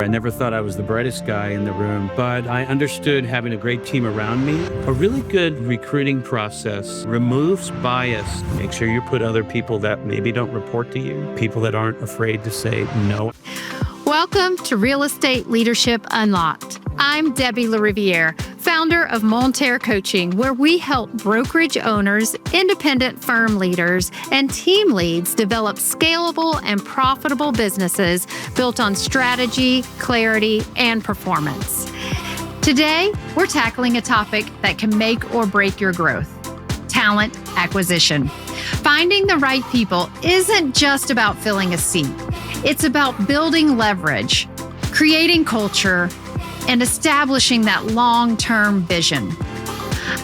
I never thought I was the brightest guy in the room, but I understood having a great team around me. A really good recruiting process removes bias. Make sure you put other people that maybe don't report to you, people that aren't afraid to say no. Welcome to Real Estate Leadership Unlocked. I'm Debbie Lariviere, founder of Monter Coaching, where we help brokerage owners, independent firm leaders, and team leads develop scalable and profitable businesses built on strategy, clarity, and performance. Today, we're tackling a topic that can make or break your growth: talent acquisition. Finding the right people isn't just about filling a seat. It's about building leverage, creating culture, and establishing that long-term vision.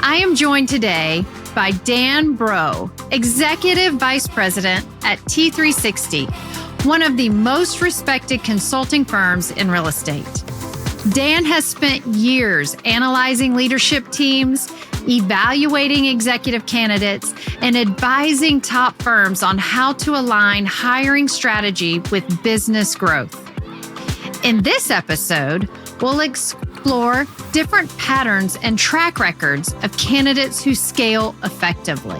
I am joined today by Dan Breault, Executive Vice President at T360, one of the most respected consulting firms in real estate. Dan has spent years analyzing leadership teams, evaluating executive candidates, and advising top firms on how to align hiring strategy with business growth. In this episode, we'll explore different patterns and track records of candidates who scale effectively,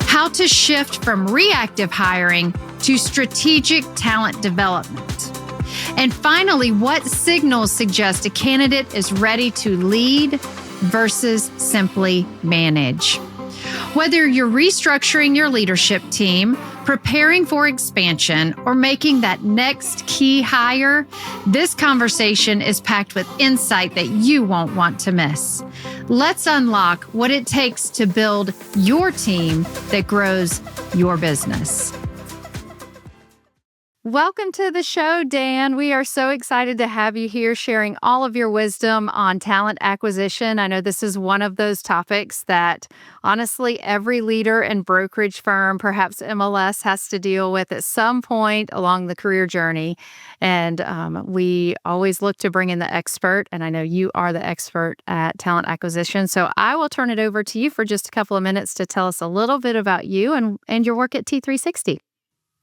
how to shift from reactive hiring to strategic talent development, and finally, what signals suggest a candidate is ready to lead versus simply manage. Whether you're restructuring your leadership team, preparing for expansion, or making that next key hire, this conversation is packed with insight that you won't want to miss. Let's unlock what it takes to build your team that grows your business. Welcome to the show, Dan. We are so excited to have you here sharing all of your wisdom on talent acquisition. I know this is one of those topics that honestly every leader and brokerage firm, perhaps MLS, has to deal with at some point along the career journey. And we always look to bring in the expert, and I know you are the expert at talent acquisition. So I will turn it over to you for just a couple of minutes to tell us a little bit about you and your work at T360.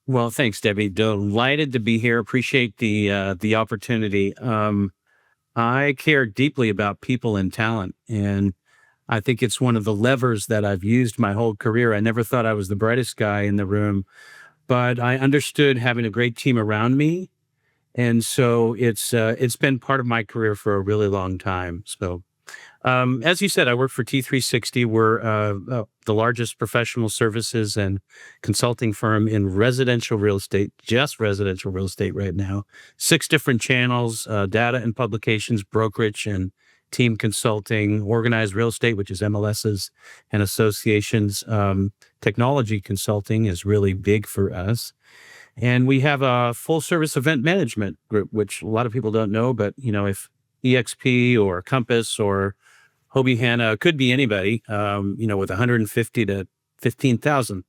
Well, thanks, Debbie. Delighted to be here. Appreciate the opportunity. I care deeply about people and talent, and I think it's one of the levers that I've used my whole career. I never thought I was the brightest guy in the room, but I understood having a great team around me, and so it's been part of my career for a really long time. So, as you said, I work for T360. We're the largest professional services and consulting firm in residential real estate, just residential real estate right now. 6 different channels: data and publications, brokerage and team consulting, organized real estate, which is MLSs and associations. Technology consulting is really big for us. And we have a full service event management group, which a lot of people don't know, but if EXP or Compass or Hobie Hanna, could be anybody, with 150 to 15,000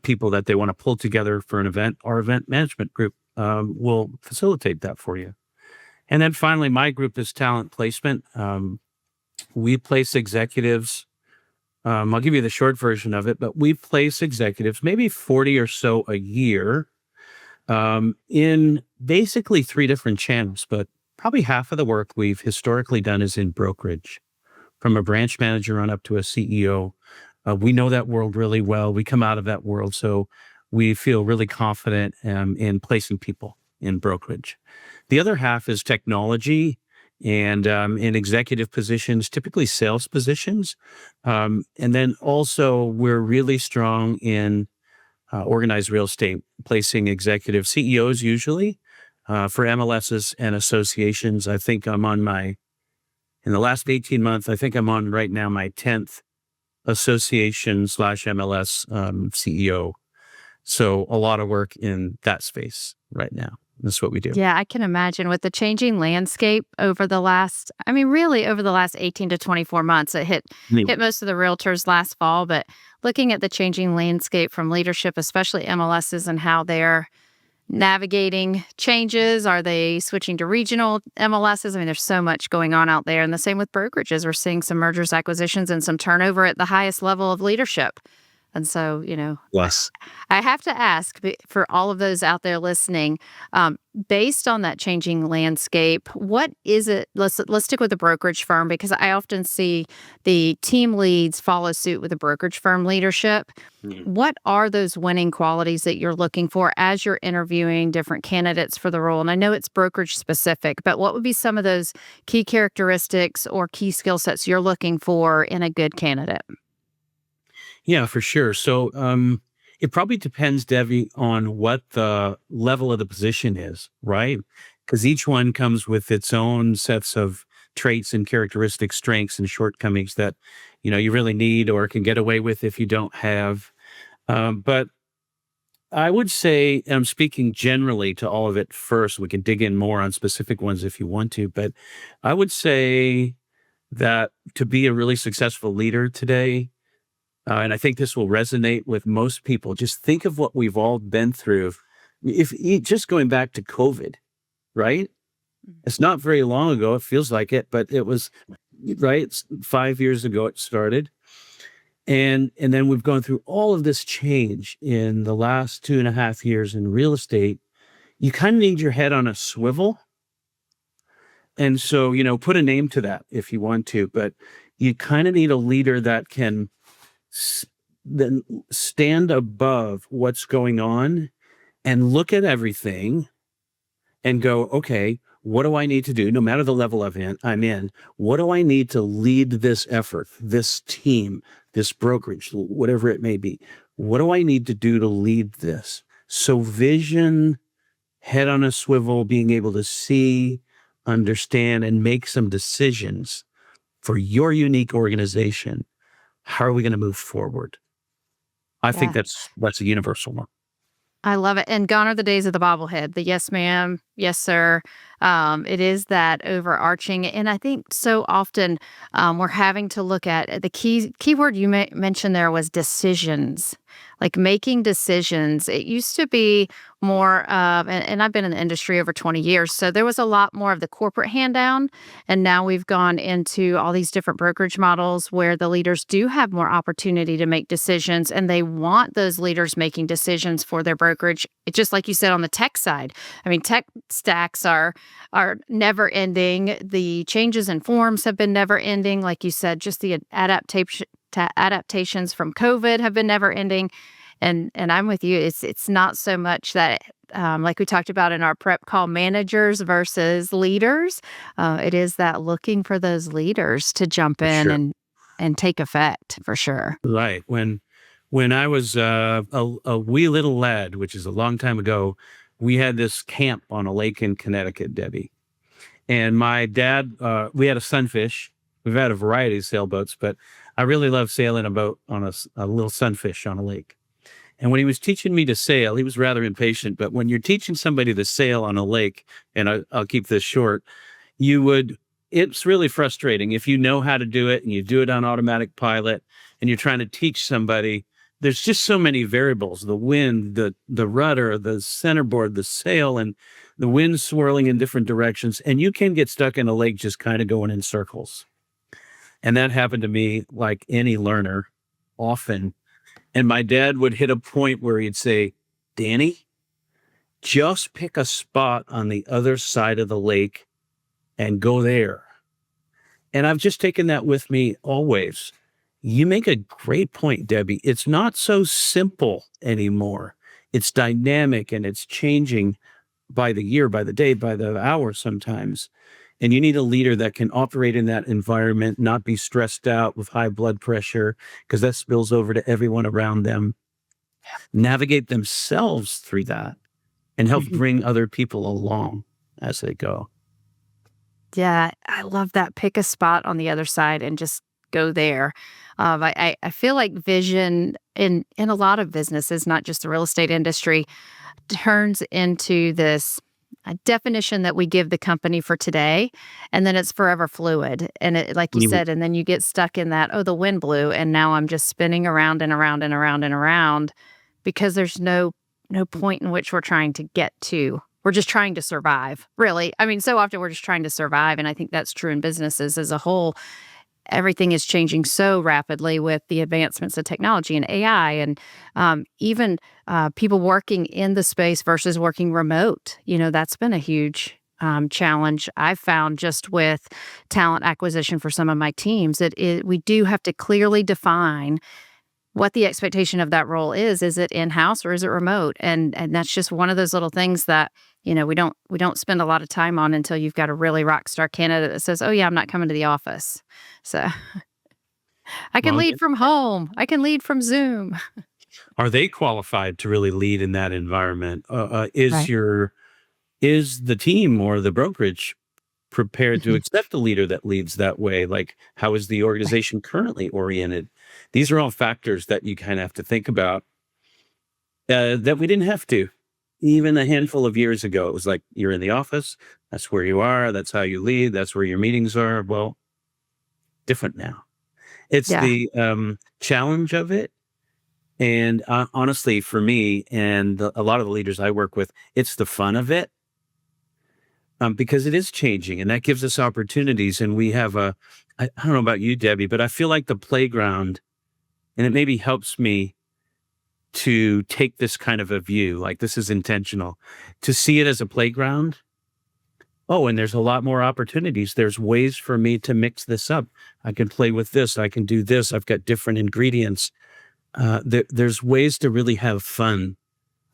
people that they want to pull together for an event, our event management group will facilitate that for you. And then finally, my group is talent placement. We place executives. I'll give you the short version of it, but we place executives, maybe 40 or so a year, in basically 3 different channels, but probably half of the work we've historically done is in brokerage, from a branch manager on up to a CEO. We know that world really well. We come out of that world, so we feel really confident in placing people in brokerage. The other half is technology and in executive positions, typically sales positions. And then also we're really strong in organized real estate, placing executive CEOs usually, for MLSs and associations. I think in the last 18 months, I think I'm on right now my 10th association/MLS CEO. So a lot of work in that space right now. That's what we do. Yeah, I can imagine with the changing landscape over the last 18 to 24 months. It hit most of the realtors last fall, but looking at the changing landscape from leadership, especially MLSs, and how they're navigating changes. Are they switching to regional MLSs? I mean, there's so much going on out there. And the same with brokerages. We're seeing some mergers, acquisitions, and some turnover at the highest level of leadership. And so, Yes. I have to ask for all of those out there listening, based on that changing landscape, what is it? Let's stick with the brokerage firm because I often see the team leads follow suit with the brokerage firm leadership. Mm. What are those winning qualities that you're looking for as you're interviewing different candidates for the role? And I know it's brokerage specific, but what would be some of those key characteristics or key skill sets you're looking for in a good candidate? Yeah, for sure. So, it probably depends, Debbie, on what the level of the position is, right? Because each one comes with its own sets of traits and characteristics, strengths and shortcomings that, you really need or can get away with if you don't have. But I would say, and I'm speaking generally to all of it first. We can dig in more on specific ones if you want to, but I would say that to be a really successful leader today, and I think this will resonate with most people. Just think of what we've all been through. If just going back to COVID, right? It's not very long ago. It feels like it, but it was right. 5 years ago it started, and then we've gone through all of this change in the last 2.5 years in real estate. You kind of need your head on a swivel, and so put a name to that if you want to, but you kind of need a leader that can s- then stand above what's going on and look at everything and go, okay, what do I need to do? No matter the level I'm in, what do I need to lead this effort, this team, this brokerage, whatever it may be? What do I need to do to lead this? So vision, head on a swivel, being able to see, understand, and make some decisions for your unique organization. How are we going to move forward? I think Yeah. that's a universal one. I love it, and gone are the days of the bobblehead, the "Yes, ma'am," "Yes, sir." It is that overarching, and I think so often, we're having to look at the keyword you mentioned there was decisions, like making decisions. It used to be more of, and I've been in the industry over 20 years, so there was a lot more of the corporate hand down, and now we've gone into all these different brokerage models where the leaders do have more opportunity to make decisions, and they want those leaders making decisions for their brokerage. It's just like you said on the tech side. I mean, tech stacks are never ending. The changes in forms have been never ending. Like you said, just the adaptations from COVID have been never ending. And I'm with you. It's not so much that like we talked about in our prep call, managers versus leaders. It is that looking for those leaders to jump For in sure. and take effect for sure. Right. When I was a wee little lad, which is a long time ago, we had this camp on a lake in Connecticut, Debbie. And my dad, we had a sunfish. We've had a variety of sailboats, but I really love sailing a boat on a little sunfish on a lake. And when he was teaching me to sail, he was rather impatient. But when you're teaching somebody to sail on a lake, and I'll keep this short, you would it's really frustrating if you know how to do it and you do it on automatic pilot and you're trying to teach somebody. There's just so many variables: the wind, the rudder, the centerboard, the sail, and the wind swirling in different directions, and you can get stuck in a lake just kind of going in circles. And that happened to me, like any learner, often. And my dad would hit a point where he'd say, Danny, just pick a spot on the other side of the lake and go there. And I've just taken that with me always. You make a great point, Debbie. It's not so simple anymore. It's dynamic and it's changing by the year, by the day, by the hour sometimes. And you need a leader that can operate in that environment, not be stressed out with high blood pressure, because that spills over to everyone around them, navigate themselves through that, and help bring other people along as they go. Yeah, I love that. Pick a spot on the other side and just go there. I feel like vision in a lot of businesses, not just the real estate industry, turns into this a definition that we give the company for today, and then it's forever fluid. And it, like you You- said, and then you get stuck in that, oh, the wind blew, and now I'm just spinning around and around and around and around because there's no point in which we're trying to get to. We're just trying to survive, really. I mean, so often we're just trying to survive, and I think that's true in businesses as a whole. everything is changing so rapidly with the advancements of technology and AI, and even people working in the space versus working remote. That's been a huge challenge I've found just with talent acquisition for some of my teams. We do have to clearly define what the expectation of that role is. Is it in-house or is it remote? And that's just one of those little things that, we don't spend a lot of time on until you've got a really rock star candidate that says, "Oh yeah, I'm not coming to the office." So I can Well, lead from home. I can lead from Zoom. are they qualified to really lead in that environment? Right. Is the team or the brokerage prepared to Mhm. accept a leader that leads that way? Like, how is the Right. organization currently oriented? These are all factors that you kind of have to think about, that we didn't have to. Even a handful of years ago, it was like you're in the office, that's where you are, that's how you lead, that's where your meetings are. Well, different now. It's Yeah. the challenge of it. And honestly, for me and a lot of the leaders I work with, it's the fun of it, because it is changing and that gives us opportunities. And we have I don't know about you, Debbie, but I feel like the playground, and it maybe helps me to take this kind of a view, like this is intentional, to see it as a playground. Oh, and there's a lot more opportunities. There's ways for me to mix this up. I can play with this. I can do this. I've got different ingredients. There's ways to really have fun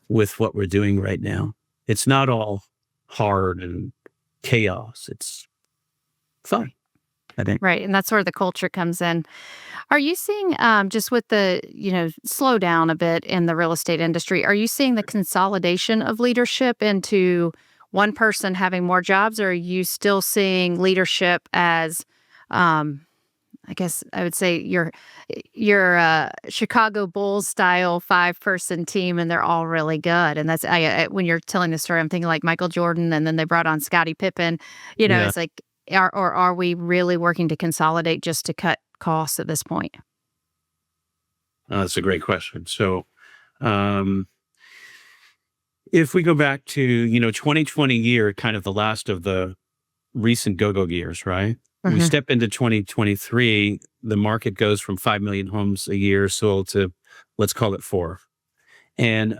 with what we're doing right now. It's not all hard and chaos. It's fun, I think. Right. And that's where the culture comes in. Are you seeing, just with the, slow down a bit in the real estate industry, are you seeing the consolidation of leadership into one person having more jobs, or are you still seeing leadership as, um, I guess I would say your Chicago Bulls style 5-person team, and they're all really good. And that's when you're telling the story, I'm thinking like Michael Jordan, and then they brought on Scottie Pippen. Yeah, It's like, are we really working to consolidate just to cut costs at this point? that's a great question. So, um, if we go back to 2020 year, kind of the last of the recent go-go years, right? We Hmm. step into 2023, the market goes from 5 million homes a year sold to, let's call it 4. And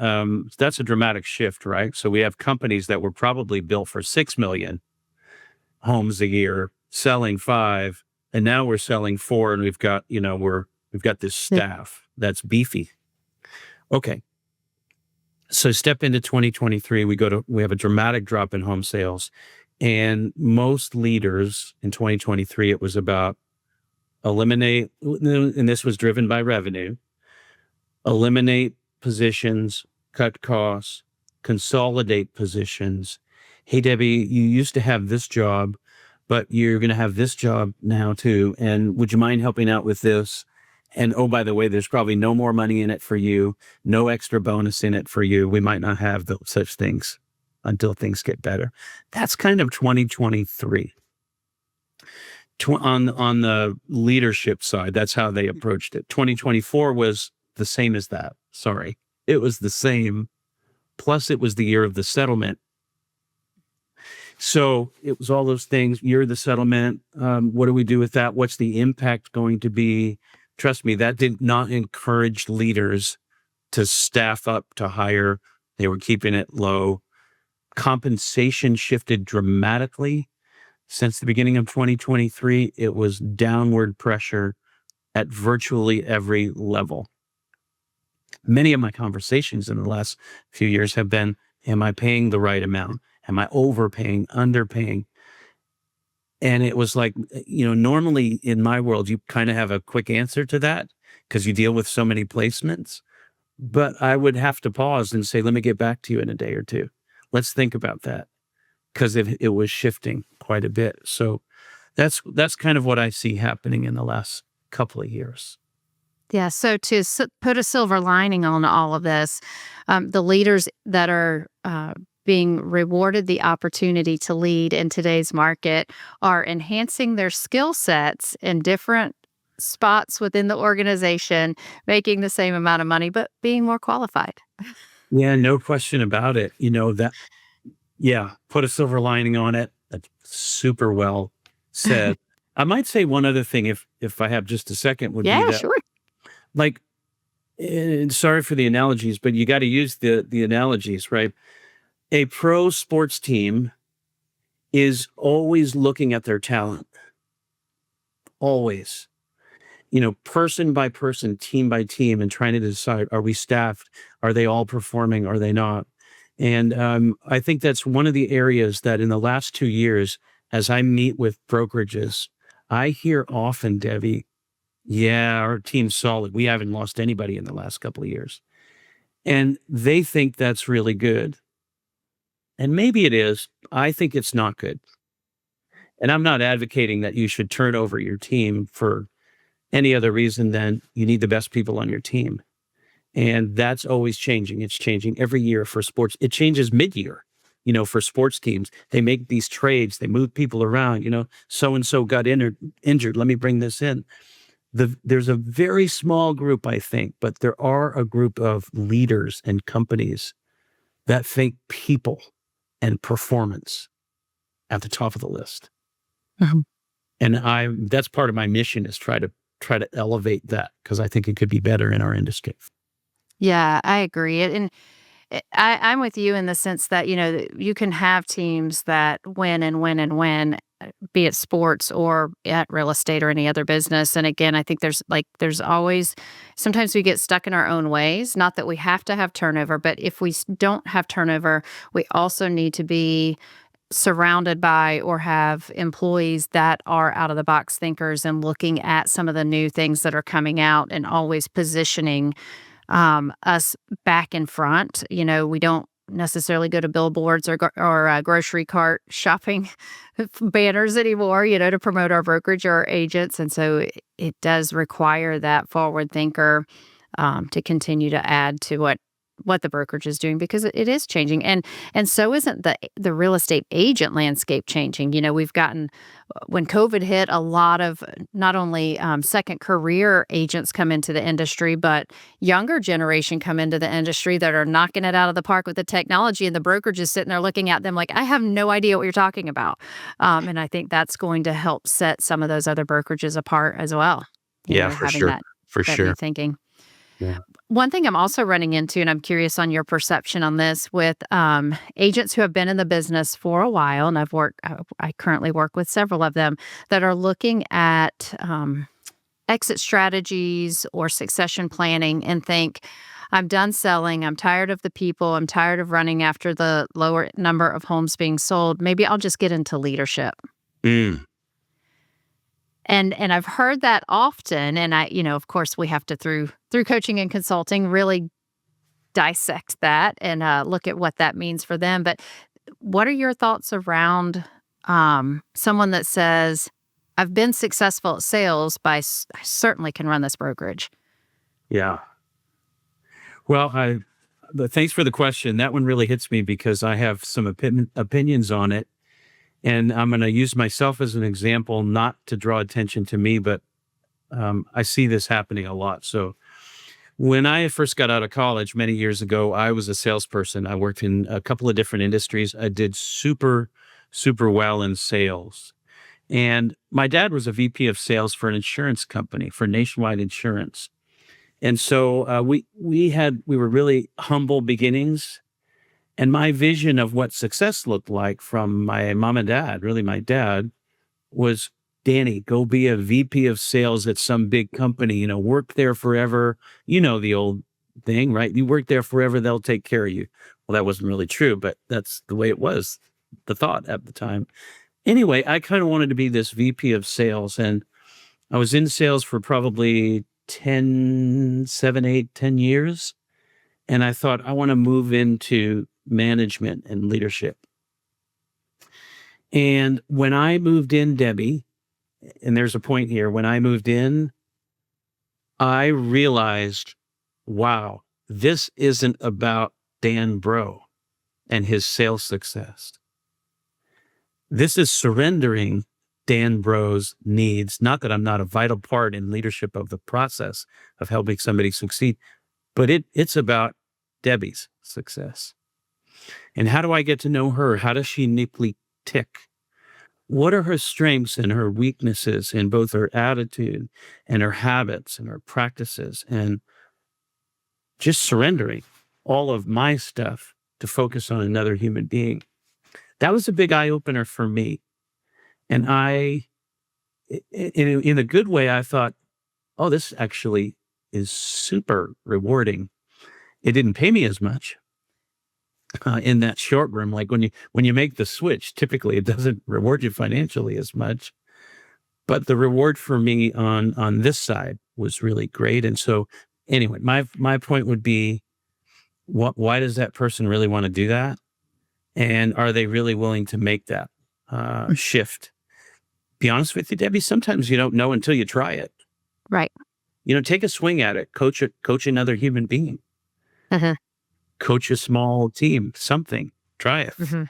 that's a dramatic shift, right? So we have companies that were probably built for 6 million homes a year selling 5, and now we're selling 4, and we've got this staff that's beefy. Okay. So step into 2023, we have a dramatic drop in home sales. And most leaders in 2023, it was about eliminate, and this was driven by revenue, eliminate positions, cut costs, consolidate positions. Hey, Debbie, you used to have this job, but you're going to have this job now too. And would you mind helping out with this? And oh, by the way, there's probably no more money in it for you, no extra bonus in it for you. We might not have such things until things get better. That's kind of 2023. On the leadership side, that's how they approached it. 2024 was the same as that. Sorry. It was the same. Plus, it was the year of the settlement. So it was all those things. Year of the settlement. What do we do with that? What's the impact going to be? Trust me, that did not encourage leaders to staff up, to hire. They were keeping it low. Compensation shifted dramatically. Since the beginning of 2023, it was downward pressure at virtually every level. Many of my conversations in the last few years have been, am I paying the right amount? Am I overpaying, underpaying? And it was like, normally in my world, you kind of have a quick answer to that because you deal with so many placements. But I would have to pause and say, let me get back to you in a day or two. Let's think about that, because it was shifting quite a bit. So that's kind of what I see happening in the last couple of years. Yeah. So to put a silver lining on all of this, the leaders that are being rewarded the opportunity to lead in today's market are enhancing their skill sets in different spots within the organization, making the same amount of money, but being more qualified. Yeah, no question about it. Yeah, put a silver lining on it. That's super well said. I might say one other thing if I have just a second would be Yeah, that, sure. like, sorry for the analogies, but you got to use the analogies, right? A pro sports team is always looking at their talent, always, person by person, team by team, and trying to decide, are we staffed? Are they all performing? Are they not? And I think that's one of the areas that in the last 2 years, as I meet with brokerages, I hear often, Debbie, yeah, our team's solid. We haven't lost anybody in the last couple of years. And they think that's really good. And maybe it is. I think it's not good. And I'm not advocating that you should turn over your team for any other reason than you need the best people on your team. And that's always changing. It's changing every year for sports. It changes mid-year, for sports teams. They make these trades. They move people around, so-and-so got injured. Let me bring this in. There's a very small group, I think, but there are a group of leaders and companies that think people and performance at the top of the list. Mhm. And that's part of my mission is try to elevate that because I think it could be better in our industry. Yeah, I agree. And I'm with you in the sense that, you can have teams that win and win and win, be it sports or at real estate or any other business. And again, I think there's always, sometimes we get stuck in our own ways. Not that we have to have turnover, but if we don't have turnover, we also need to be surrounded by or have employees that are out of the box thinkers and looking at some of the new things that are coming out and always positioning us back in front. We don't necessarily go to billboards or grocery cart shopping banners anymore, to promote our brokerage or our agents. And so it does require that forward thinker to continue to add to what the brokerage is doing because it is changing. And so isn't the real estate agent landscape changing. We've gotten, when COVID hit, a lot of not only second career agents come into the industry, but younger generation come into the industry that are knocking it out of the park with the technology, and the brokerage is sitting there looking at them like, I have no idea what you're talking about. And I think that's going to help set some of those other brokerages apart as well, Yeah, for having sure. For that new sure. thinking. Yeah. One thing I'm also running into, and I'm curious on your perception on this, with agents who have been in the business for a while, and I currently work with several of them that are looking at exit strategies or succession planning and think, I'm done selling. I'm tired of the people. I'm tired of running after the lower number of homes being sold. Maybe I'll just get into leadership. Mm. And I've heard that often, and of course, we have to through coaching and consulting really dissect that and look at what that means for them. But what are your thoughts around someone that says, "I've been successful at sales, but I certainly can run this brokerage"? Yeah. Well, thanks for the question. That one really hits me because I have some opinions on it. And I'm going to use myself as an example, not to draw attention to me, but I see this happening a lot. So when I first got out of college many years ago, I was a salesperson. I worked in a couple of different industries. I did super, super well in sales. And my dad was a VP of sales for an insurance company, for Nationwide Insurance. And so we were really humble beginnings. And my vision of what success looked like from my mom and dad, really my dad, was, Danny, go be a VP of sales at some big company, work there forever. The old thing, right? You work there forever, they'll take care of you. Well, that wasn't really true, but that's the way it was, the thought at the time. Anyway, I kind of wanted to be this VP of sales, and I was in sales for probably 10 years. And I thought, I want to move into management and leadership. And when I moved in, Debbie, and there's a point here, when I moved in, I realized, wow, this isn't about Dan Breault and his sales success. This is surrendering Dan Breault's needs. Not that I'm not a vital part in leadership of the process of helping somebody succeed, but it's about Debbie's success. And how do I get to know her? How does she uniquely tick? what are her strengths and her weaknesses in both her attitude and her habits and her practices, and just surrendering all of my stuff to focus on another human being. That was a big eye opener for me. And in a good way, I thought, oh, this actually is super rewarding. It didn't pay me as much in that short run. Like when you make the switch, typically it doesn't reward you financially as much. But the reward for me on this side was really great. And so, anyway, my point would be, why does that person really want to do that? And are they really willing to make that shift? Be honest with you, Debbie, sometimes you don't know until you try it. Right. Take a swing at it, coach another human being, Uh-huh. coach a small team, something, try it. Mm-hmm.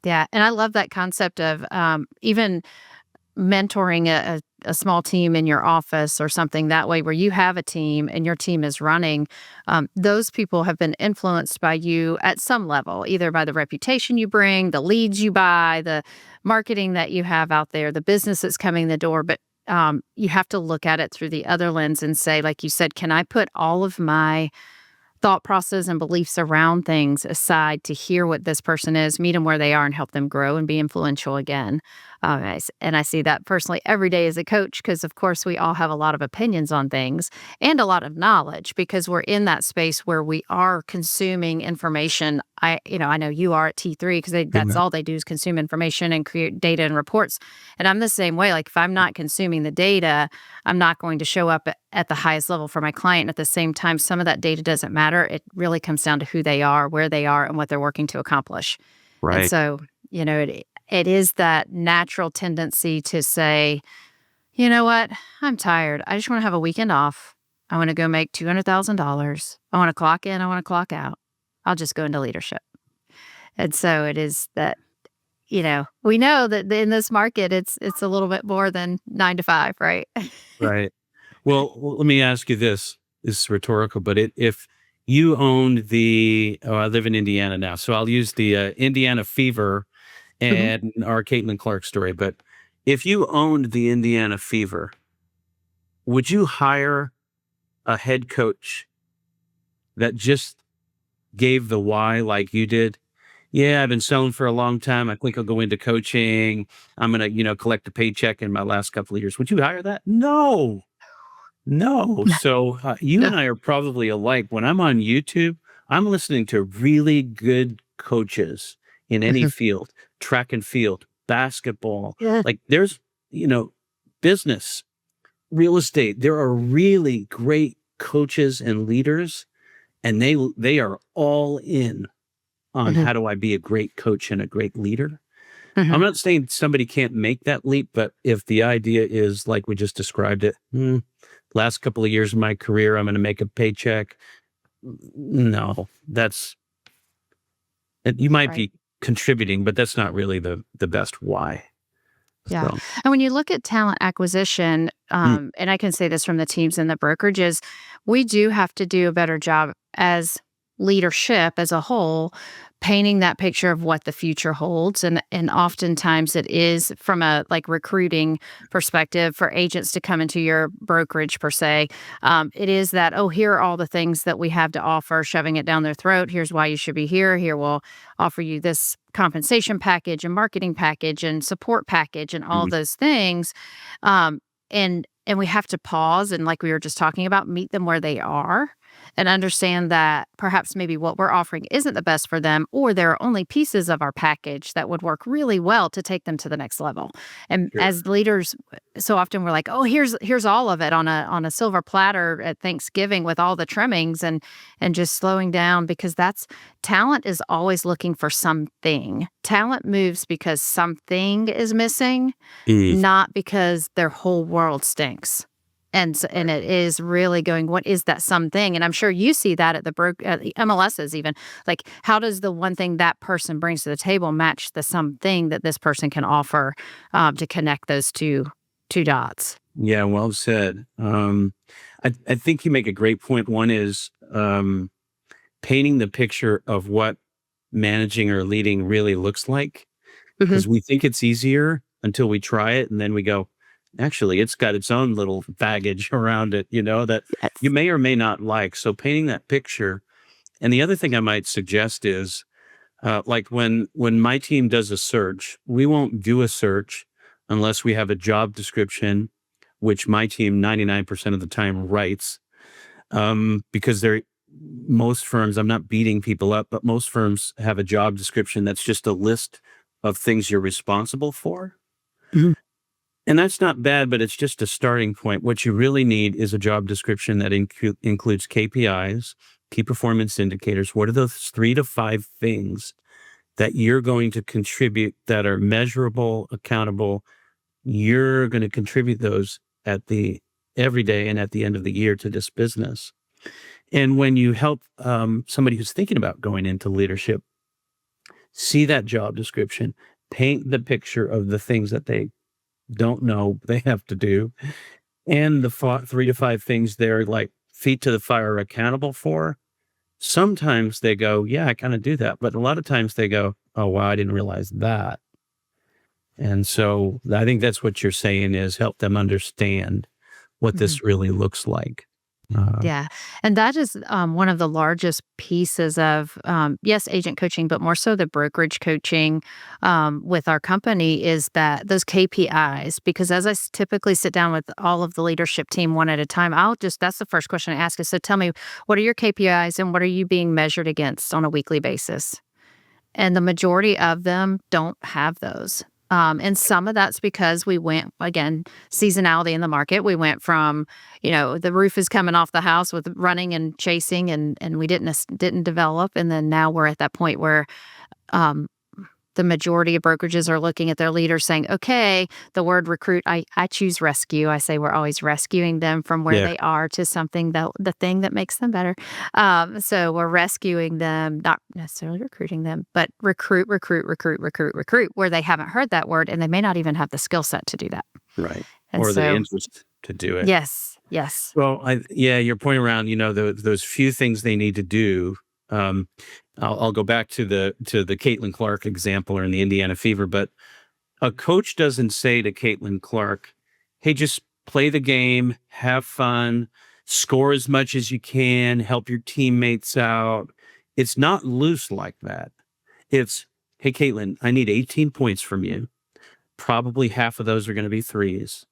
Yeah. And I love that concept of even mentoring a small team in your office or something that way, where you have a team and your team is running. Those people have been influenced by you at some level, either by the reputation you bring, the leads you buy, the marketing that you have out there, the business that's coming the door. But you have to look at it through the other lens and say, like you said, can I put all of my thought process and beliefs around things aside to hear what this person is, meet them where they are, and help them grow and be influential again. And I see that personally every day as a coach, because of course we all have a lot of opinions on things and a lot of knowledge, because we're in that space where we are consuming information. I know you are at T3, because that's all they do is consume information and create data and reports. And I'm the same way. Like if I'm not consuming the data, I'm not going to show up at the highest level for my client. At the same time, some of that data doesn't matter. It really comes down to who they are, where they are, and what they're working to accomplish. And Right. so, it is that natural tendency to say, you know what, I'm tired. I just want to have a weekend off. I want to go make $200,000. I want to clock in. I want to clock out. I'll just go into leadership. And so it is that, we know that in this market, it's a little bit more than 9 to 5, right? Right. Well, let me ask you this. This is rhetorical, but if you owned I live in Indiana now, so I'll use the Indiana Fever Mhm. and our Caitlin Clark story. But if you owned the Indiana Fever, would you hire a head coach that just gave the why like you did? Yeah, I've been selling for a long time. I think I'll go into coaching. I'm going to, collect a paycheck in my last couple of years. Would you hire that? No. No. So you No. and I are probably alike. When I'm on YouTube, I'm listening to really good coaches in any Mhm. field, track and field, basketball. Yeah. Like there's, business, real estate. There are really great coaches and leaders, and they are all in on Mhm. how do I be a great coach and a great leader. I'm Mhm. not saying somebody can't make that leap, but if the idea is like we just described it, last couple of years of my career, I'm going to make a paycheck. No, you might Right. be contributing, but that's not really the best why. Yeah. So, And when you look at talent acquisition, mm, and I can say this from the teams and the brokerages, we do have to do a better job as leadership as a whole, painting that picture of what the future holds. And oftentimes it is from a like recruiting perspective for agents to come into your brokerage per se. It is that, oh, here are all the things that we have to offer, shoving it down their throat. Here's why you should be here. Here we'll offer you this compensation package and marketing package and support package and all mm, those things. And we have to pause and, like we were just talking about, meet them where they are and understand that perhaps maybe what we're offering isn't the best for them, or there are only pieces of our package that would work really well to take them to the next level. And sure. as leaders, so often we're like, oh, here's all of it on a silver platter at Thanksgiving with all the trimmings, and just slowing down, because that's talent is always looking for something. Talent moves because something is missing, Mm, not because their whole world stinks. And it is really going, what is that something? And I'm sure you see that at the MLSs even. Like, how does the one thing that person brings to the table match the something that this person can offer to connect those two dots? yeah, well said. I think you make a great point. One is painting the picture of what managing or leading really looks like. Hmm. because we think it's easier until we try it. And then we go, actually, it's got its own little baggage around it, that you Yes. may or may not like. So painting that picture. And the other thing I might suggest is like when my team does a search, we won't do a search unless we have a job description, which my team 99% of the time writes, because most firms, I'm not beating people up, but most firms have a job description that's just a list of things you're responsible for. Mhm. And that's not bad, but it's just a starting point. What you really need is a job description that includes KPIs, key performance indicators. What are those 3 to 5 things that you're going to contribute that are measurable, accountable? You're going to contribute those every day and at the end of the year to this business. And when you help somebody who's thinking about going into leadership see that job description, paint the picture of the things that they don't know they have to do, and the 3 to 5 things they're like feet to the fire accountable for. Sometimes they go, yeah, I kind of do that. But a lot of times they go, oh, wow, I didn't realize that. And so I think that's what you're saying is help them understand what Mhm. this really looks like. Uh, Yeah. And that is one of the largest pieces of, yes, agent coaching, but more so the brokerage coaching with our company is that those KPIs. Because as typically sit down with all of the leadership team one at a time, that's the first question I ask is, so tell me, what are your KPIs and what are you being measured against on a weekly basis? And the majority of them don't have those. And some of that's because we went, again, seasonality in the market. We went from, the roof is coming off the house with running and chasing, and we didn't develop. And then now we're at that point where um, the majority of brokerages are looking at their leaders saying, okay, the word recruit, I choose rescue. I say we're always rescuing them from where yeah, they are to something the thing that makes them better. So we're rescuing them, not necessarily recruiting them, but recruit, where they haven't heard that word and they may not even have the skill set to do that. right. And Or the so, interest to do it. yes, yes. Well, yeah, your point around, those few things they need to do. Um, I'll go back to the Caitlin Clark example or in the Indiana Fever, but a coach doesn't say to Caitlin Clark, "Hey, just play the game, have fun, score as much as you can, help your teammates out." It's not loose like that. It's, "Hey, Caitlin, I need 18 points from you. Probably half of those are going to be threes.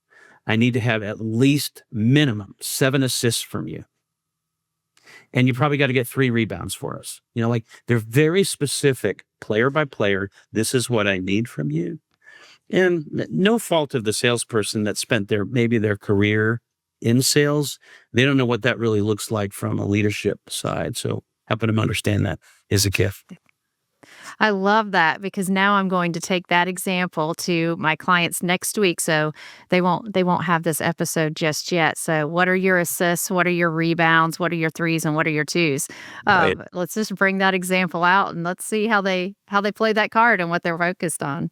I need to have at least minimum 7 assists from you. And you probably got to get 3 rebounds for us." Like they're very specific, player by player. This is what I need from you. And no fault of the salesperson that spent maybe their career in sales. They don't know what that really looks like from a leadership side. So helping them understand that is a gift. I love that because now I'm going to take that example to my clients next week. So they won't have this episode just yet. So what are your assists? What are your rebounds? What are your threes and what are your twos? Right. Let's just bring that example out and let's see how they play that card and what they're focused on.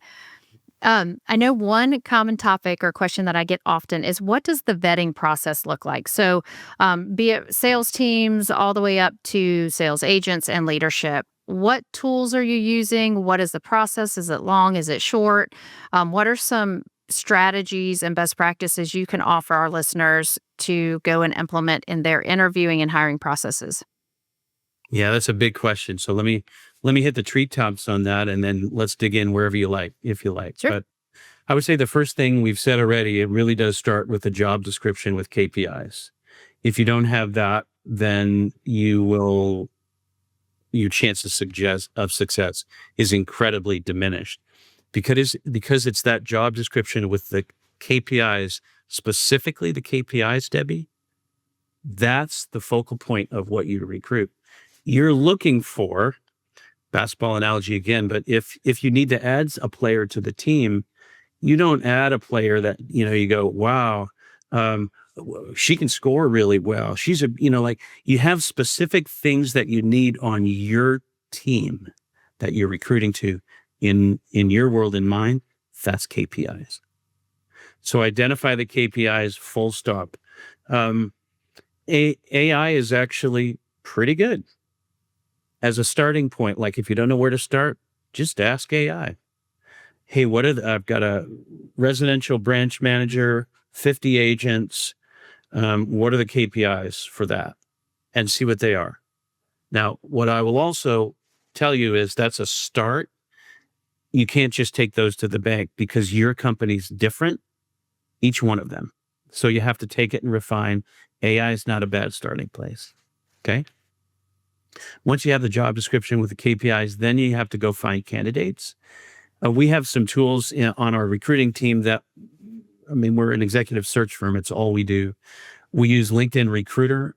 I know one common topic or question that I get often is what does the vetting process look like? So, be it sales teams all the way up to sales agents and leadership. What tools are you using? What is the process? Is it long? Is it short? What are some strategies and best practices you can offer our listeners to go and implement in their interviewing and hiring processes? Yeah, that's a big question. So let me hit the treetops on that and then let's dig in wherever you like, if you like. Sure. But I would say the first thing we've said already, it really does start with the job description with KPIs. If you don't have that, then your chance of success is incredibly diminished because it's that job description with the KPIs, specifically the KPIs, Debbie. That's the focal point of what you recruit. You're looking for basketball analogy again, but if you need to add a player to the team, you don't add a player that you go, wow, um, she can score really well. She's like you have specific things that you need on your team that you're recruiting to in your world in mind. That's KPIs. So identify the KPIs. Full stop. Um, AI is actually pretty good as a starting point. Like if you don't know where to start, just ask AI. hey, I've got a residential branch manager, 50 agents. What are the KPIs for that? And see what they are. Now, what I will also tell you is that's a start. You can't just take those to the bank because your company's different, each one of them. So you have to take it and refine. AI is not a bad starting place. Okay. Once you have the job description with the KPIs, then you have to go find candidates. We have some tools on our recruiting team we're an executive search firm. It's all we do. We use LinkedIn Recruiter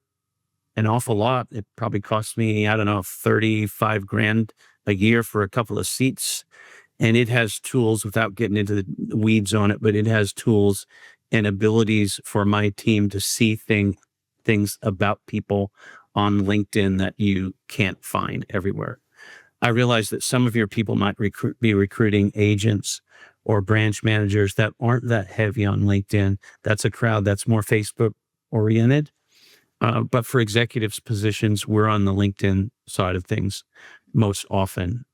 an awful lot. It probably costs me, I don't know, 35 grand a year for a couple of seats. And it has tools, without getting into the weeds on it, but it has tools and abilities for my team to see things about people on LinkedIn that you can't find everywhere. I realize that some of your people might be recruiting agents or branch managers that aren't that heavy on LinkedIn. That's a crowd that's more Facebook oriented. But for executives positions, we're on the LinkedIn side of things most often.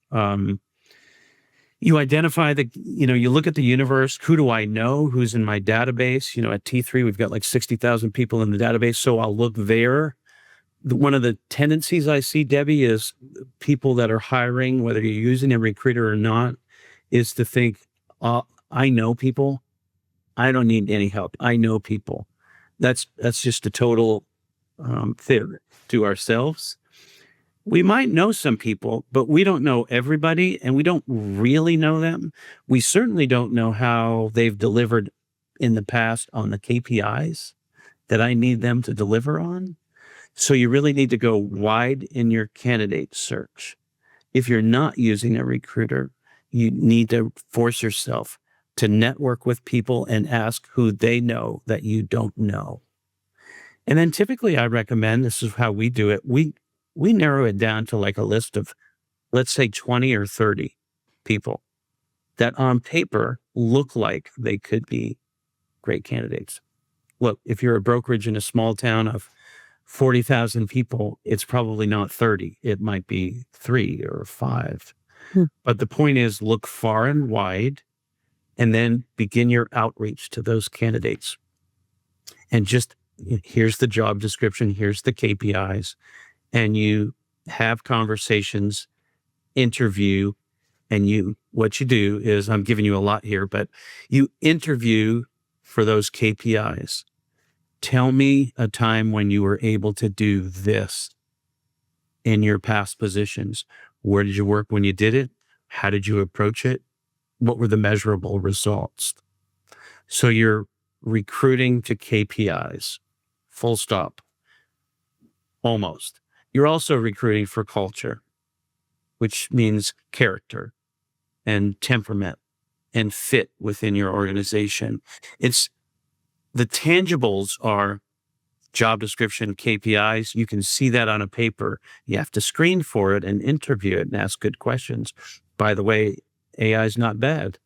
You identify you look at the universe. Who do I know? Who's in my database? At T3, we've got like 60,000 people in the database. So I'll look there. One of the tendencies I see, Debbie, is people that are hiring, whether you're using a recruiter or not, is to think, I know people. I don't need any help. I know people. That's just a total fib to ourselves. We might know some people, but we don't know everybody, and we don't really know them. We certainly don't know how they've delivered in the past on the KPIs that I need them to deliver on. So you really need to go wide in your candidate search. If you're not using a recruiter, you need to force yourself to network with people and ask who they know that you don't know. And then typically I recommend, this is how we do it, we narrow it down to like a list of, let's say 20 or 30 people that on paper look like they could be great candidates. Look, if you're a brokerage in a small town of 40,000 people, it's probably not 30. It might be 3 or 5. But the point is, look far and wide and then begin your outreach to those candidates. And just here's the job description, here's the KPIs, and you have conversations, interview, and what you do is, I'm giving you a lot here, but you interview for those KPIs. Tell me a time when you were able to do this in your past positions. Where did you work when you did it? How did you approach it? What were the measurable results? So you're recruiting to KPIs, full stop, almost. You're also recruiting for culture, which means character and temperament and fit within your organization. The tangibles are job description, KPIs. You can see that on a paper. You have to screen for it and interview it and ask good questions. By the way, AI is not bad.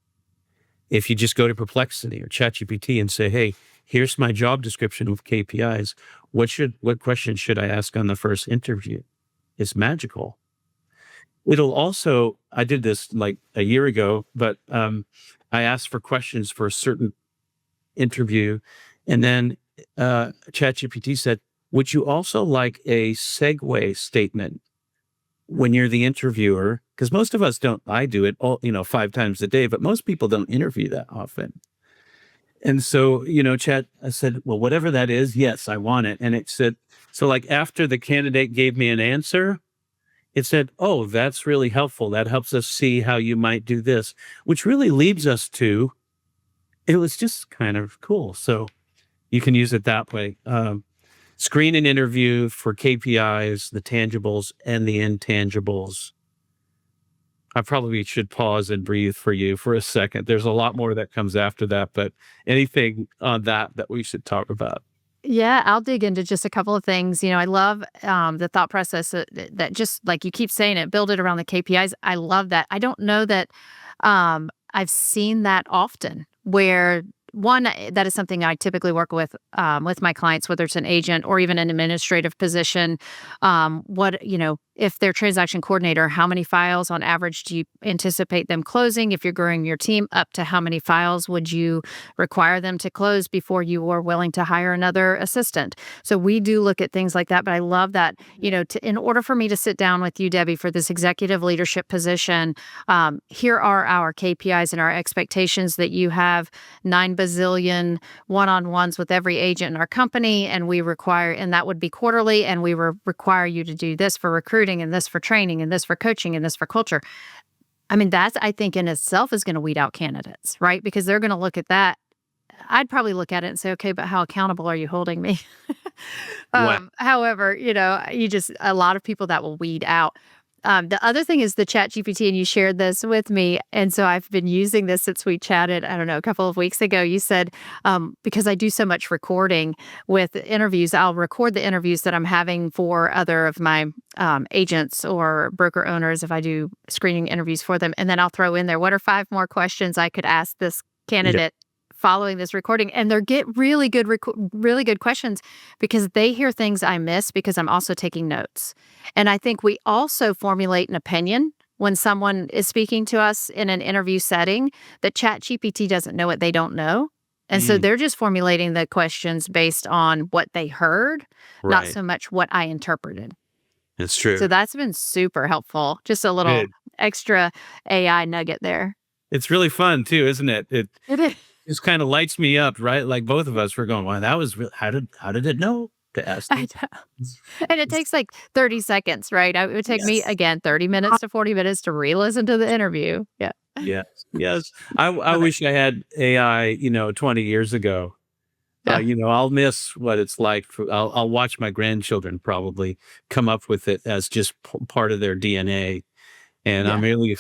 If you just go to Perplexity or ChatGPT and say, hey, here's my job description with KPIs, what question should I ask on the first interview? It's magical. It'll also, I did this like a year ago, but I asked for questions for a certain interview, and then ChatGPT said, would you also like a segue statement when you're the interviewer? Because most of us don't. I do it all, 5 times a day, but most people don't interview that often. And so, I said, well, whatever that is, yes, I want it. And it said, so like after the candidate gave me an answer, it said, oh, that's really helpful. That helps us see how you might do this, which really leads us to, it was just kind of cool. So you can use it that way. Screen and interview for KPIs, the tangibles and the intangibles. I probably should pause and breathe for you for a second. There's a lot more that comes after that, but anything on that we should talk about? Yeah, I'll dig into just a couple of things. I love the thought process that just like you keep saying it, build it around the KPIs. I love that. I don't know that I've seen that often where one, that is something I typically work with my clients, whether it's an agent or even an administrative position. if they're transaction coordinator, how many files on average do you anticipate them closing? If you're growing your team, up to how many files would you require them to close before you are willing to hire another assistant? So we do look at things like that. But I love that, in order for me to sit down with you, Debbie, for this executive leadership position, here are our KPIs and our expectations that you have 9 bazillion one-on-ones with every agent in our company, and that would be quarterly, and we require you to do this for recruiting and this for training and this for coaching and this for culture. I mean, that's, I think, in itself is going to weed out candidates, right? Because they're going to look at that. I'd probably look at it and say, okay, but how accountable are you holding me? What? However, a lot of people that will weed out. The other thing is the Chat GPT, and you shared this with me. And so I've been using this since we chatted, I don't know, a couple of weeks ago. You said, because I do so much recording with interviews, I'll record the interviews that I'm having for other of my agents or broker owners if I do screening interviews for them. And then I'll throw in there, what are 5 more questions I could ask this candidate following this recording? And they get really good questions because they hear things I miss because I'm also taking notes. And I think we also formulate an opinion when someone is speaking to us in an interview setting that ChatGPT doesn't know what they don't know. And so they're just formulating the questions based on what they heard, not Right. so much what I interpreted. It's true. So that's been super helpful. Just a little Good. extra AI nugget there. It's really fun too, isn't it? It It is. just kind of lights me up, right? Like both of us were going, wow, that was how did it know to ask I this? know. And it takes like 30 seconds, right? It would take me, Yes. again, 30 minutes to 40 minutes to re-listen to the interview. Yeah. Yes. Yes. I Love it. wish I had AI, 20 years ago. Yeah. I'll miss what it's like. I'll watch my grandchildren probably come up with it as just part of their DNA. And Yeah.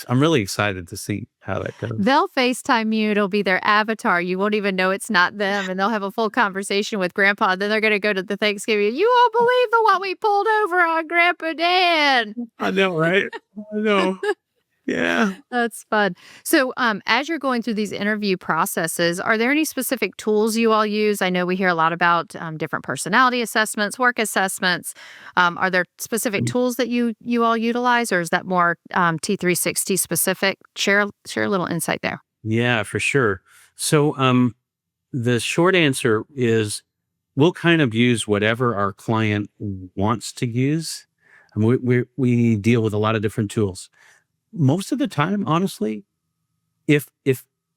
I'm really excited to see how that goes. They'll FaceTime you. It'll be their avatar. You won't even know it's not them. And they'll have a full conversation with Grandpa. Then they're going to go to the Thanksgiving. You won't believe what we pulled over on Grandpa Dan. I know, right? I know. Yeah. That's fun. So, as you're going through these interview processes, are there any specific tools you all use? I know we hear a lot about different personality assessments, work assessments. Are there specific tools that you all utilize, or is that more T360 specific? Share a little insight there. Yeah, for sure. So, the short answer is we'll kind of use whatever our client wants to use. And we deal with a lot of different tools. Most of the time, honestly, if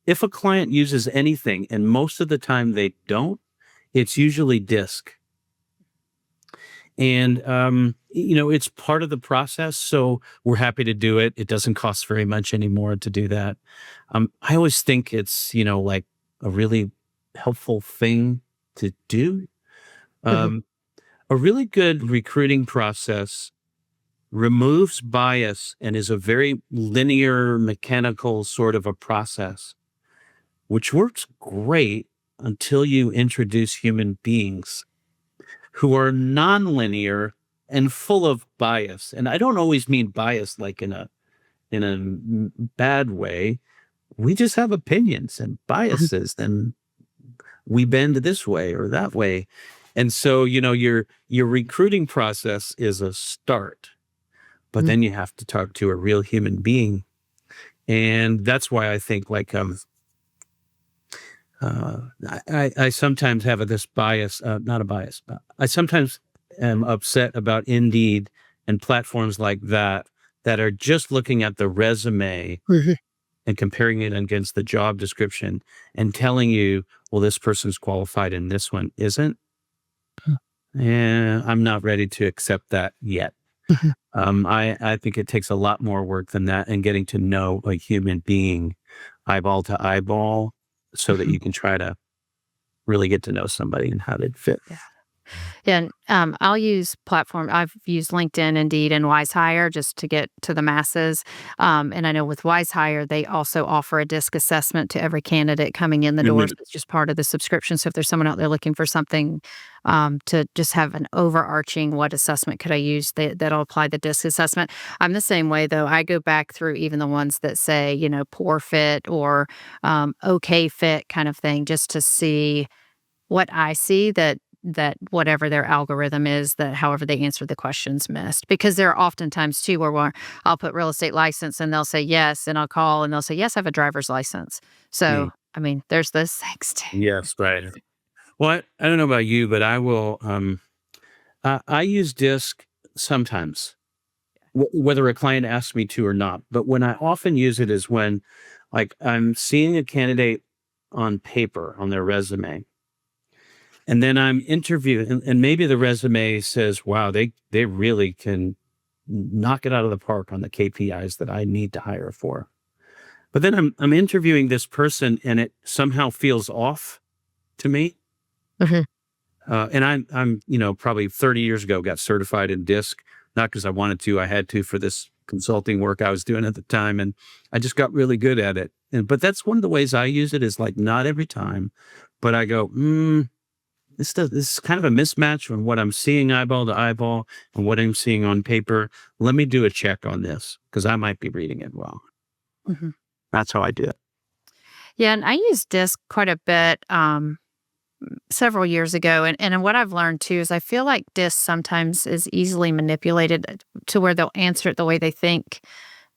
a client uses anything, and most of the time they don't, it's usually DISC. And it's part of the process, so we're happy to do it. It doesn't cost very much anymore to do that. I always think it's like a really helpful thing to do. A really good recruiting process removes bias and is a very linear, mechanical sort of a process, which works great until you introduce human beings who are nonlinear and full of bias. And I don't always mean bias like in a bad way. We just have opinions and biases, and we bend this way or that way. And so, your recruiting process is a start. But then you have to talk to a real human being. And that's why I think I sometimes have this bias, not a bias, but I sometimes am upset about Indeed and platforms like that are just looking at the resume and comparing it against the job description and telling you, well, this person's qualified and this one isn't. And I'm not ready to accept that yet. I think it takes a lot more work than that, and getting to know a human being eyeball to eyeball so that you can try to really get to know somebody and how they'd fit. Yeah, and I'll use platform. I've used LinkedIn, Indeed, and WiseHire just to get to the masses. And I know with WiseHire, they also offer a DISC assessment to every candidate coming in the door. So it's just part of the subscription. So if there's someone out there looking for something to just have an overarching, what assessment could I use that'll apply the DISC assessment? I'm the same way, though. I go back through even the ones that say, poor fit or okay fit kind of thing, just to see what I see that that whatever their algorithm is, that however they answer the questions missed. Because there are oftentimes too where I'll put real estate license and they'll say yes, and I'll call and they'll say, yes, I have a driver's license. So, Mm. I mean, there's those things too. Yes, right. Well, I don't know about you, but I will. I use Disc sometimes, whether a client asks me to or not. But when I often use it is when, like, I'm seeing a candidate on paper on their resume, and then I'm interviewing, and maybe the resume says, "Wow, they really can knock it out of the park on the KPIs that I need to hire for." But then I'm interviewing this person, and it somehow feels off to me. Mhm. And I'm probably 30 years ago got certified in Disc, not because I wanted to, I had to for this consulting work I was doing at the time, and I just got really good at it. But that's one of the ways I use it is like not every time, but I go, this is kind of a mismatch on what I'm seeing eyeball to eyeball and what I'm seeing on paper. Let me do a check on this because I might be reading it wrong. Mhm. That's how I do it. Yeah, and I use Disc quite a bit several years ago. And what I've learned too is I feel like Disc sometimes is easily manipulated to where they'll answer it the way they think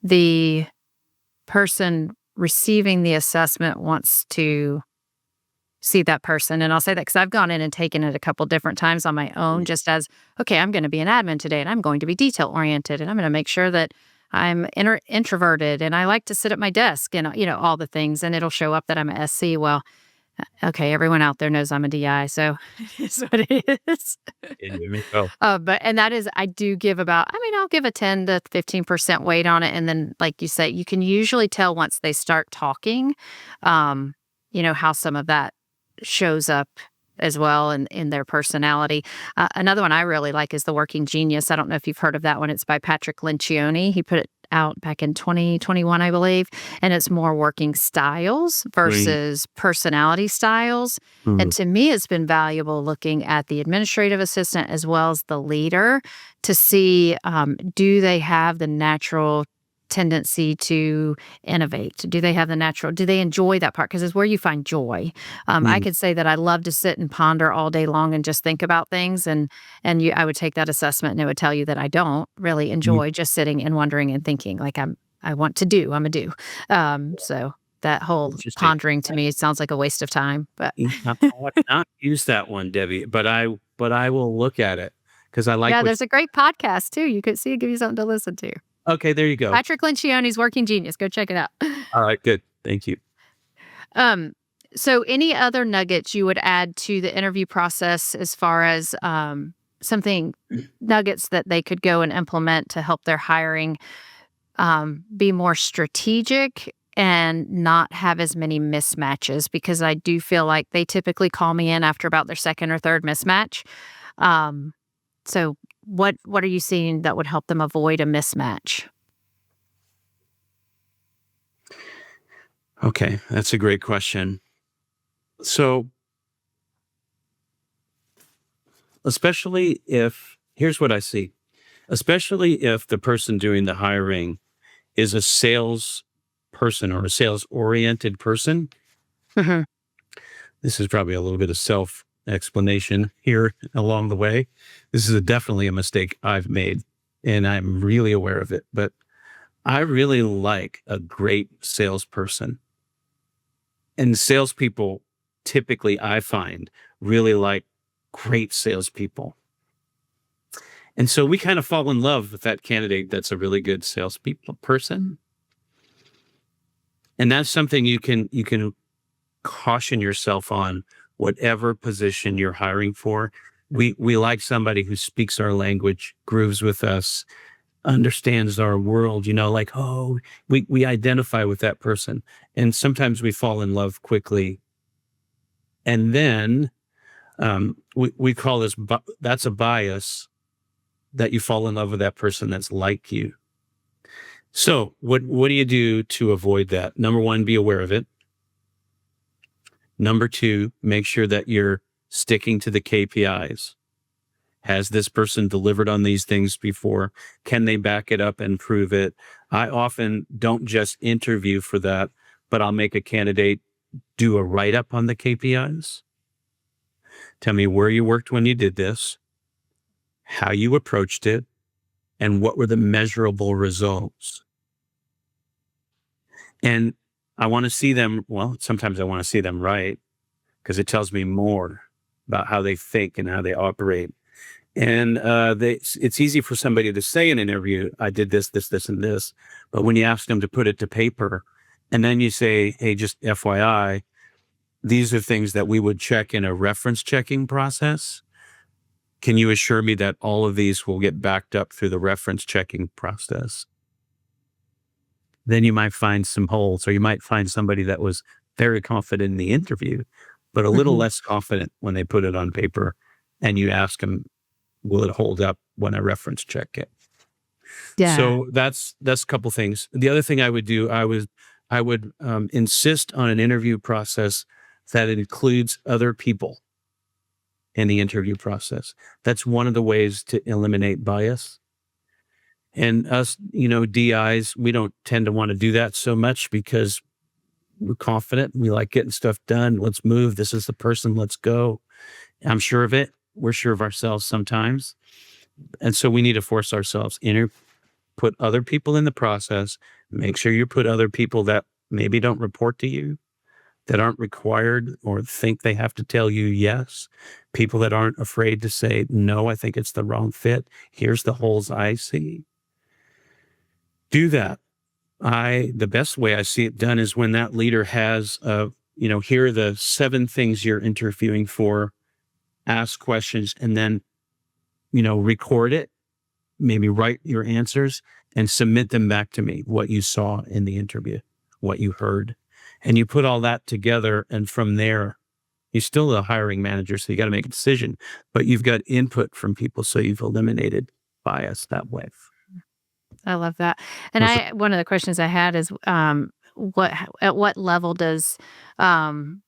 the person receiving the assessment wants to see that person. And I'll say that because I've gone in and taken it a couple different times on my own, just as, okay, I'm going to be an admin today and I'm going to be detail oriented and I'm going to make sure that I'm introverted and I like to sit at my desk and, all the things. And it'll show up that I'm a SC. Well, okay, everyone out there knows I'm a DI, so it is what it is. Oh, And that is, I do give I'll give a 10 to 15% weight on it. And then, like you say, you can usually tell once they start talking, how some of that shows up as well in their personality. Another one I really like is The Working Genius. I don't know if you've heard of that one. It's by Patrick Lencioni. He put it out back in 2021, I believe, and it's more working styles versus personality styles. And to me, it's been valuable looking at the administrative assistant as well as the leader to see, do they have the natural tendency to innovate? Do they enjoy that part? Because it's where you find joy. I could say that I love to sit and ponder all day long and just think about things. I would take that assessment and it would tell you that I don't really enjoy just sitting and wondering and thinking like I'm a do. So that whole interesting. pondering to me sounds like a waste of time, but I would not use that one, Debbie, but I will look at it because I like yeah, what. there's a great podcast too. You could see it, give you something to listen to. Okay, there you go. Patrick Lencioni's Working Genius. Go check it out. All right, good. Thank you. So any other nuggets you would add to the interview process as far as something nuggets that they could go and implement to help their hiring be more strategic and not have as many mismatches? Because I do feel like they typically call me in after about their second or third mismatch. So what are you seeing that would help them avoid a mismatch? Okay, that's a great question. So, here's what I see, especially if the person doing the hiring is a sales person or a sales oriented person. Mhm. This is probably a little bit of self explanation here along the way. This is definitely a mistake I've made, and I'm really aware of it. But I really like a great salesperson. And salespeople typically, I find, really like great salespeople. And so we kind of fall in love with that candidate that's a really good person. And that's something you can caution yourself on whatever position you're hiring for. We like somebody who speaks our language, grooves with us, understands our world, like, oh, we identify with that person. And sometimes we fall in love quickly. And then we call that's a bias, that you fall in love with that person that's like you. So what do you do to avoid that? Number one, be aware of it. Number two, make sure that you're sticking to the KPIs. Has this person delivered on these things before? Can they back it up and prove it? I often don't just interview for that, but I'll make a candidate do a write-up on the KPIs. Tell me where you worked when you did this, how you approached it, and what were the measurable results. And I want to see them. Well, sometimes I want to see them right because it tells me more about how they think and how they operate. And it's easy for somebody to say in an interview, I did this, this, this, and this. But when you ask them to put it to paper, and then you say, hey, just FYI, these are things that we would check in a reference checking process. Can you assure me that all of these will get backed up through the reference checking process? Then you might find some holes, or you might find somebody that was very confident in the interview, but a little Mhm. less confident when they put it on paper. And you ask them, will it hold up when I reference check it? Yeah. So that's a couple things. The other thing I would do, I would insist on an interview process that it includes other people in the interview process. That's one of the ways to eliminate bias. And us, DIs, we don't tend to want to do that so much because we're confident. We like getting stuff done. Let's move. This is the person. Let's go. I'm sure of it. We're sure of ourselves sometimes. And so we need to force ourselves, put other people in the process, make sure you put other people that maybe don't report to you, that aren't required or think they have to tell you yes, people that aren't afraid to say, no, I think it's the wrong fit. Here's the holes I see. Do that. The best way I see it done is when that leader has, here are the 7 things you're interviewing for, ask questions, and then, record it, maybe write your answers and submit them back to me, what you saw in the interview, what you heard. And you put all that together. And from there, you're still a hiring manager, so you got to make a decision, but you've got input from people. So you've eliminated bias that way. I love that. And Was it- one of the questions I had is, at what level does, um,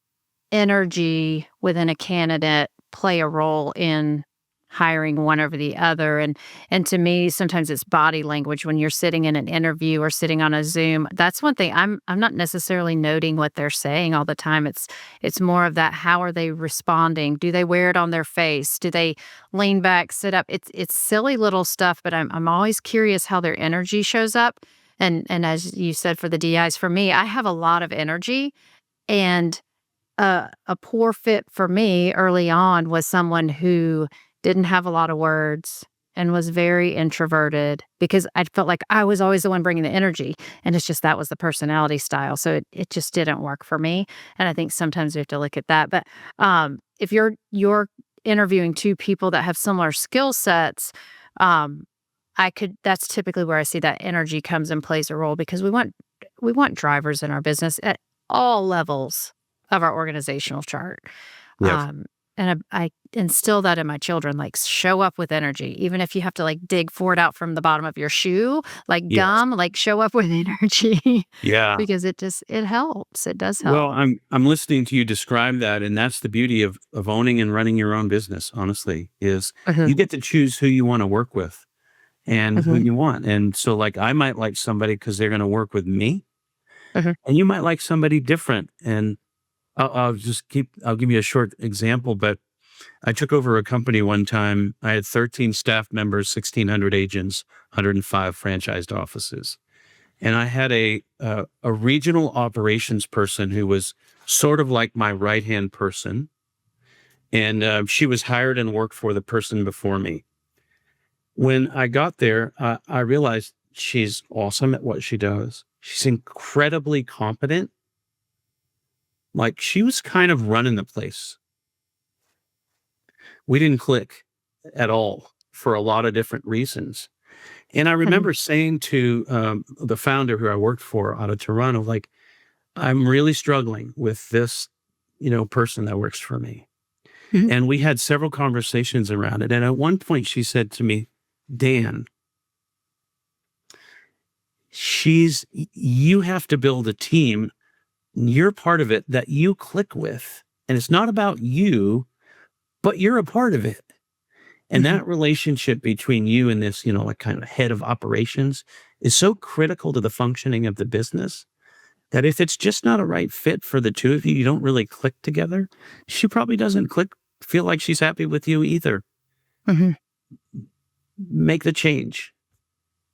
energy within a candidate play a role in hiring one over the other? And to me, sometimes it's body language when you're sitting in an interview or sitting on a Zoom. That's one thing I'm not necessarily noting what they're saying all the time. It's more of that, how are they responding? Do they wear it on their face? Do they lean back, sit up? It's silly little stuff, but I'm always curious how their energy shows up. And as you said, for the DIs, for me, I have a lot of energy, and a poor fit for me early on was someone who didn't have a lot of words and was very introverted, because I felt like I was always the one bringing the energy, and it's just that was the personality style. So it just didn't work for me. And I think sometimes we have to look at that. But if you're interviewing 2 people that have similar skill sets, um, that's typically where I see that energy comes and plays a role, because we want drivers in our business at all levels of our organizational chart. Yes. And I instill that in my children, like, show up with energy, even if you have to, like, dig for it out from the bottom of your shoe, like Yes. gum, like, show up with energy Yeah. because it helps. It does help. Well, I'm listening to you describe that, and that's the beauty of owning and running your own business, honestly, is Mhm, you get to choose who you want to work with and who mhm, you want. And so, like, I might like somebody because they're going to work with me, mhm, and you might like somebody different. And I'll give you a short example, but I took over a company one time. I had 13 staff members, 1,600 agents, 105 franchised offices. And I had a regional operations person who was sort of like my right-hand person. And she was hired and worked for the person before me. When I got there, I realized she's awesome at what she does. She's incredibly competent. Like, she was kind of running the place. We didn't click at all for a lot of different reasons. And I mhm, remember saying to the founder who I worked for out of Toronto, like, I'm really struggling with this, person that works for me. mhm, And we had several conversations around it. And at one point she said to me, Dan, you have to build a team. You're part of it that you click with. And it's not about you, but you're a part of it. And mhm. that relationship between you and this, like, kind of head of operations is so critical to the functioning of the business that if it's just not a right fit for the two of you, you don't really click together. She probably doesn't click feel like she's happy with you either. Mhm. Make the change.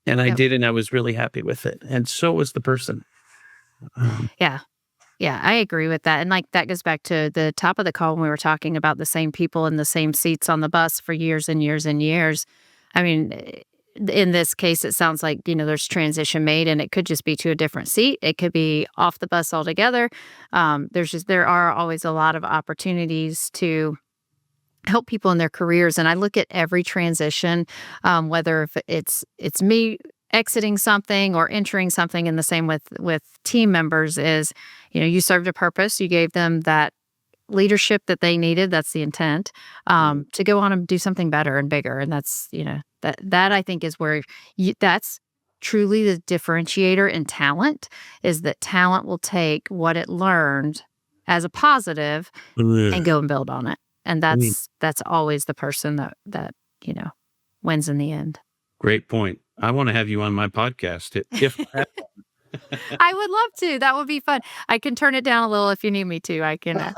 And I Yep. did, and I was really happy with it. And so was the person. Um, Yeah. Yeah, I agree with that. And like that goes back to the top of the call when we were talking about the same people in the same seats on the bus for years and years and years. I mean, in this case, it sounds like, there's transition made and it could just be to a different seat. It could be off the bus altogether. There are always a lot of opportunities to help people in their careers. And I look at every transition, whether if it's me exiting something or entering something, and the same with team members is, you served a purpose. You gave them that leadership that they needed. That's the intent, to go on and do something better and bigger. And that's, that I think is where that's truly the differentiator in talent, is that talent will take what it learned as a positive and go and build on it. And that's always the person that wins in the end. Great point. I want to have you on my podcast. If I would love to. That would be fun. I can turn it down a little if you need me to. I can.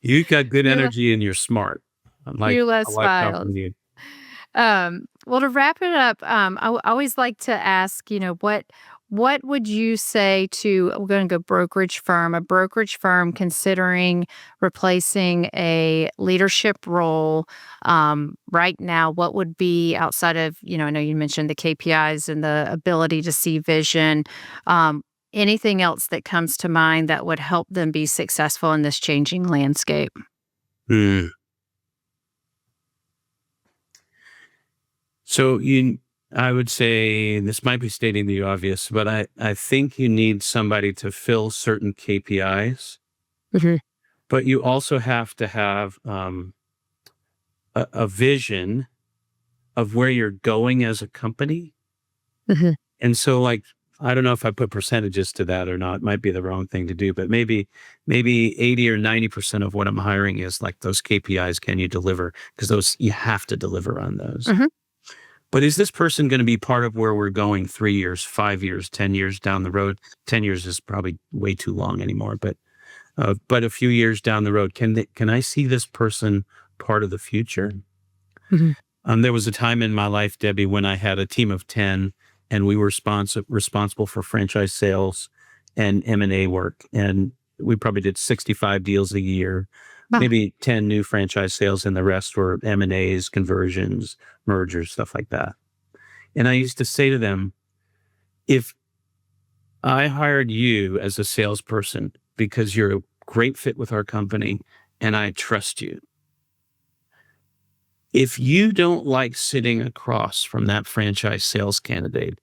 You got good You're, energy and you're smart. you're I less like smiles. talking to you. Well, to wrap it up, I always like to ask, what would you say to, we're going to go a brokerage firm considering replacing a leadership role right now? What would be outside of, I know you mentioned the KPIs and the ability to see vision. Anything else that comes to mind that would help them be successful in this changing landscape? Hmm. So I would say, this might be stating the obvious, but I think you need somebody to fill certain KPIs, Mhm. but you also have to have a vision of where you're going as a company. Mhm. And so, like, I don't know if I put percentages to that or not. It might be the wrong thing to do, but maybe 80 or 90% of what I'm hiring is like those KPIs. Can you deliver? Because those, you have to deliver on those. Mhm. But is this person going to be part of where we're going 3 years, 5 years, 10 years down the road? 10 years is probably way too long anymore, but a few years down the road, can I see this person part of the future? Mhm. There was a time in my life, Debbie, when I had a team of 10 and we were responsible for franchise sales and M&A work. And we probably did 65 deals a year, Wow. maybe 10 new franchise sales, and the rest were M&As, conversions, mergers, stuff like that. And I used to say to them, if I hired you as a salesperson because you're a great fit with our company and I trust you, if you don't like sitting across from that franchise sales candidate,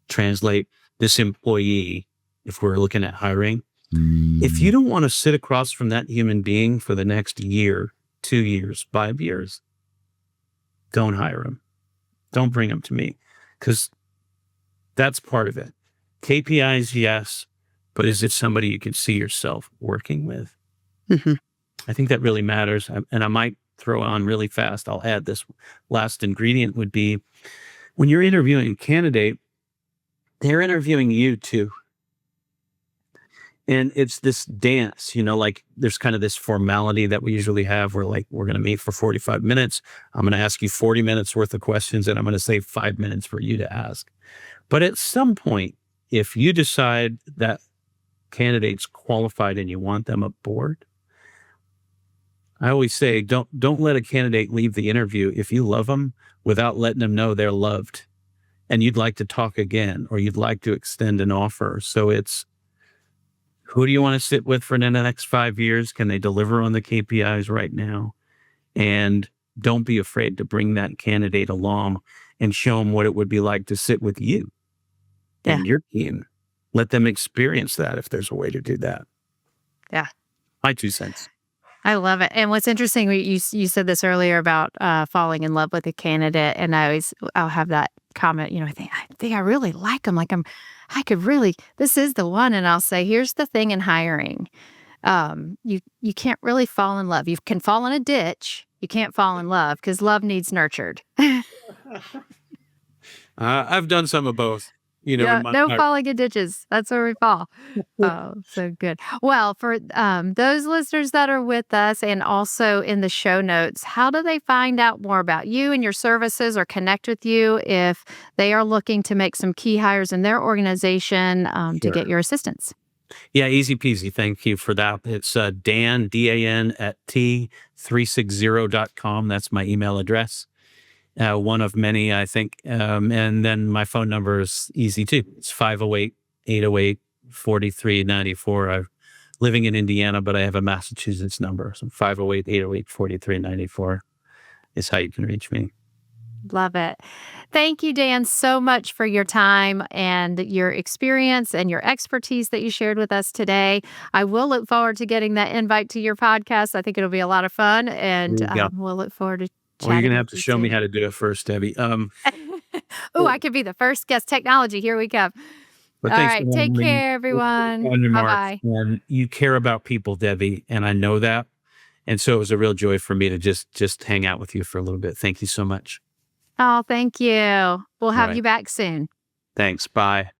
translate this employee, if we're looking at hiring, if you don't want to sit across from that human being for the next year, 2 years, 5 years, don't hire him. Don't bring him to me, because that's part of it. KPIs, yes, but is it somebody you can see yourself working with? Mhm. I think that really matters. And I might throw on really fast, I'll add this last ingredient would be, when you're interviewing a candidate, they're interviewing you too. And it's this dance, like there's kind of this formality that we usually have where, like, we're going to meet for 45 minutes. I'm going to ask you 40 minutes worth of questions and I'm going to save 5 minutes for you to ask. But at some point, if you decide that candidate's qualified and you want them aboard, I always say, don't let a candidate leave the interview if you love them without letting them know they're loved and you'd like to talk again or you'd like to extend an offer. So it's, who do you want to sit with for the next 5 years? Can they deliver on the KPIs right now? And don't be afraid to bring that candidate along and show them what it would be like to sit with you Yeah. and your team. Let them experience that if there's a way to do that. Yeah. My 2 cents. I love it. And what's interesting, you said this earlier about falling in love with a candidate, and I'll have that comment. I think I really like them. Like I could really, this is the one. And I'll say, here's the thing in hiring, you can't really fall in love. You can fall in a ditch. You can't fall in love because love needs nurtured. I've done some of both. Yeah, in my no heart. falling in ditches. That's where we fall. Oh, so good. Well, for those listeners that are with us and also in the show notes, how do they find out more about you and your services or connect with you if they are looking to make some key hires in their organization to Sure. get your assistance? Yeah, easy peasy. Thank you for that. It's Dan, DAN at T360.com. That's my email address. One of many, I think. And then my phone number is easy too. It's 508-808-4394. I'm living in Indiana, but I have a Massachusetts number. So 508-808-4394 is how you can reach me. Love it. Thank you, Dan, so much for your time and your experience and your expertise that you shared with us today. I will look forward to getting that invite to your podcast. I think it'll be a lot of fun, and Yeah. we'll look forward to Well, you're chatting going to have with to you show me soon. how to do it first, Debbie. Oh, I could be the first guest. Technology. Here we come. But All thanks for right. having Take me care, everyone. on your Bye mark. bye. And you care about people, Debbie, and I know that. And so it was a real joy for me to just hang out with you for a little bit. Thank you so much. Oh, thank you. We'll All have right. you back soon. Thanks. Bye.